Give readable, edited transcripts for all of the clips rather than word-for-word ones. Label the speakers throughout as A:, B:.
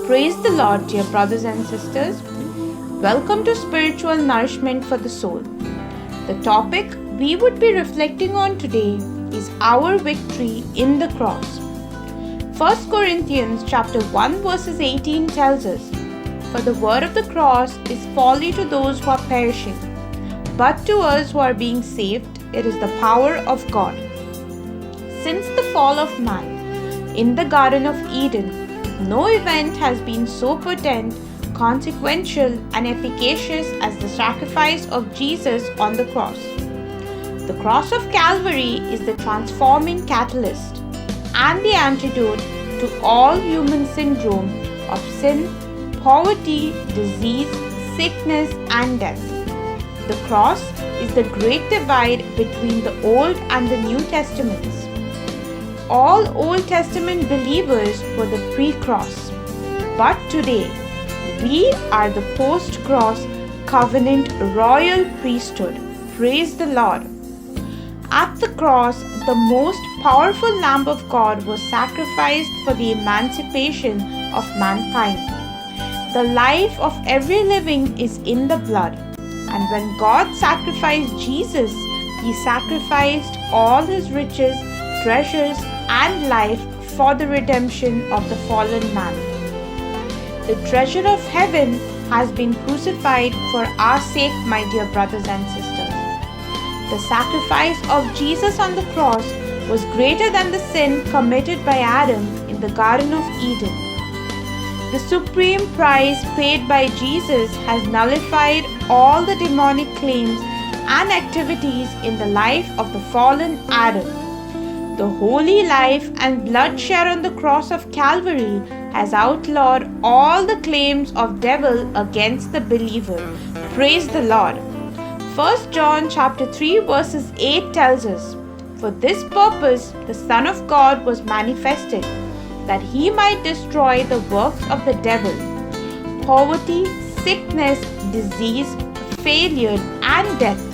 A: Praise the Lord, dear brothers and sisters. Welcome to Spiritual Nourishment for the Soul. The topic we would be reflecting on today is our victory in the cross. 1 Corinthians chapter 1 verses 18 tells us, "For the word of the cross is folly to those who are perishing, but to us who are being saved, it is the power of God." Since the fall of man in the Garden of Eden, no event has been so potent, consequential, and efficacious as the sacrifice of Jesus on the cross. The cross of Calvary is the transforming catalyst and the antidote to all human syndrome of sin, poverty, disease, sickness, and death. The cross is the great divide between the Old and the New Testaments. All Old Testament believers were the pre-cross, but today we are the post-cross covenant royal priesthood. Praise the Lord. At the cross, the most powerful Lamb of God was sacrificed for the emancipation of mankind. The life of every living is in the blood, and when God sacrificed Jesus, He sacrificed all His riches, treasures, and life for the redemption of the fallen man. The treasure of heaven has been crucified for our sake, my dear brothers and sisters. The sacrifice of Jesus on the cross was greater than the sin committed by Adam in the Garden of Eden. The supreme price paid by Jesus has nullified all the demonic claims and activities in the life of the fallen Adam. The holy life and blood shed on the cross of Calvary has outlawed all the claims of devil against the believer. Praise the Lord. 1 John chapter 3 verses 8 tells us, "For this purpose the Son of God was manifested, that He might destroy the works of the devil." Poverty, sickness, disease, failure, and death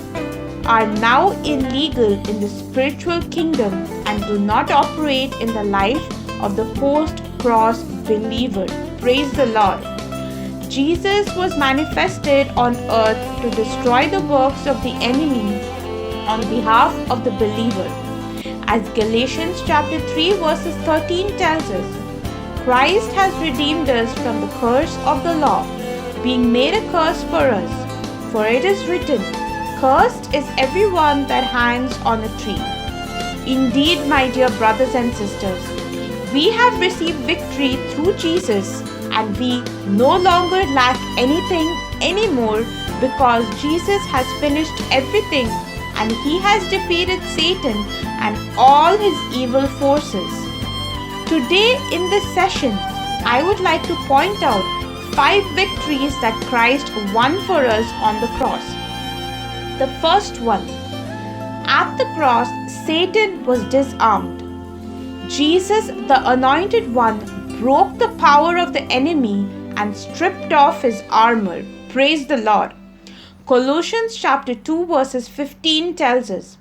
A: are now illegal in the spiritual kingdom and do not operate in the life of the post-cross believer. Praise the Lord. Jesus was manifested on earth to destroy the works of the enemy on behalf of the believer. As Galatians chapter 3 verses 13 tells us, Christ has redeemed us from the curse of the law, being made a curse for us. For it is written, "Cursed is everyone that hangs on a tree." Indeed, my dear brothers and sisters, we have received victory through Jesus, and we no longer lack anything anymore because Jesus has finished everything and He has defeated Satan and all his evil forces. Today in this session, I would like to point out 5 victories that Christ won for us on the cross. The first one, at the cross, Satan was disarmed. Jesus, the Anointed One, broke the power of the enemy and stripped off his armor. Praise the Lord. Colossians chapter 2 verses 15 tells us,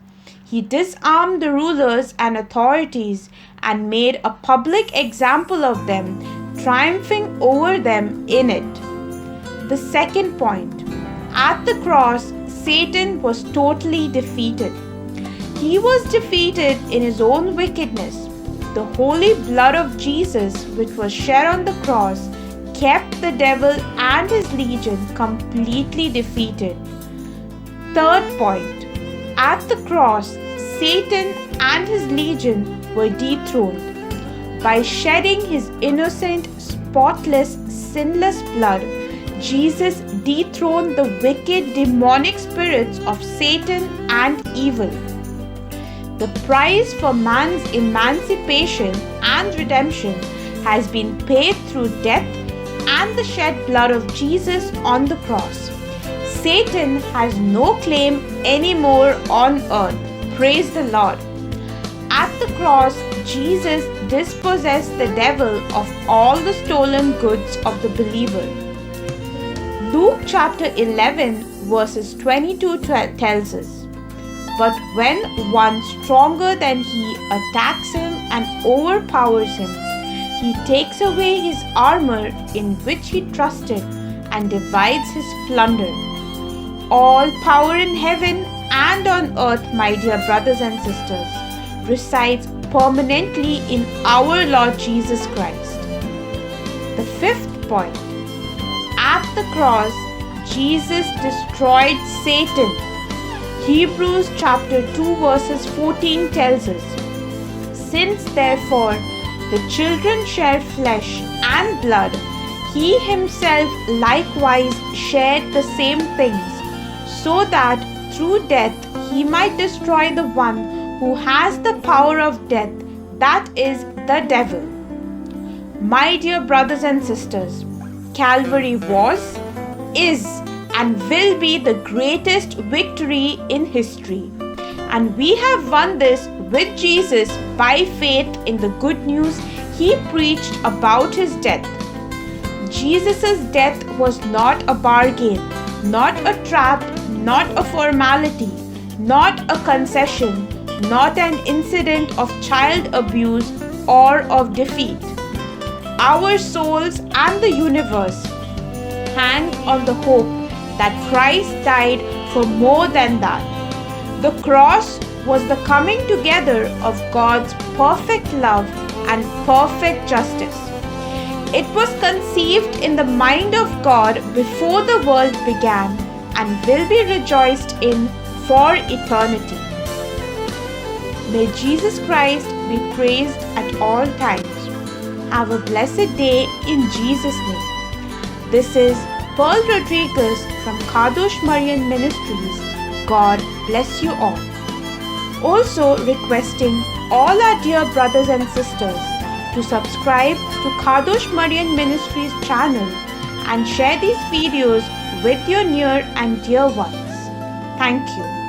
A: "He disarmed the rulers and authorities and made a public example of them, triumphing over them in it." The second point, at the cross, Satan was totally defeated. He was defeated in his own wickedness. The holy blood of Jesus, which was shed on the cross, kept the devil and his legion completely defeated. Third point, at the cross, Satan and his legion were dethroned. By shedding his innocent, spotless, sinless blood, Jesus dethroned the wicked demonic spirits of Satan and evil. The price for man's emancipation and redemption has been paid through death and the shed blood of Jesus on the cross. Satan has no claim anymore on earth. Praise the Lord. At the cross, Jesus dispossessed the devil of all the stolen goods of the believer. Luke chapter 11 verses 22 tells us, "But when one stronger than he attacks him and overpowers him, He takes away his armor in which he trusted and divides his plunder. All power in heaven and on earth, my dear brothers and sisters, resides permanently in our Lord Jesus Christ. The fifth point. At the cross, Jesus destroyed Satan. Hebrews chapter 2 verses 14 tells us, "Since therefore the children share flesh and blood, he himself likewise shared the same things, so that through death he might destroy the one who has the power of death, that is, the devil." My dear brothers and sisters, Calvary was, is, and will be the greatest victory in history. And we have won this with Jesus by faith in the good news he preached about his death. Jesus' death was not a bargain, not a trap, not a formality, not a concession, not an incident of child abuse or of defeat. Our souls and the universe hang on the hope that Christ died for more than that. The cross was the coming together of God's perfect love and perfect justice. It was conceived in the mind of God before the world began and will be rejoiced in for eternity. May Jesus Christ be praised at all times. Have a blessed day in Jesus' name. This is Pearl Rodriguez from Kadosh Marian Ministries. God bless you all. Also requesting all our dear brothers and sisters to subscribe to Kadosh Marian Ministries channel and share these videos with your near and dear ones. Thank you.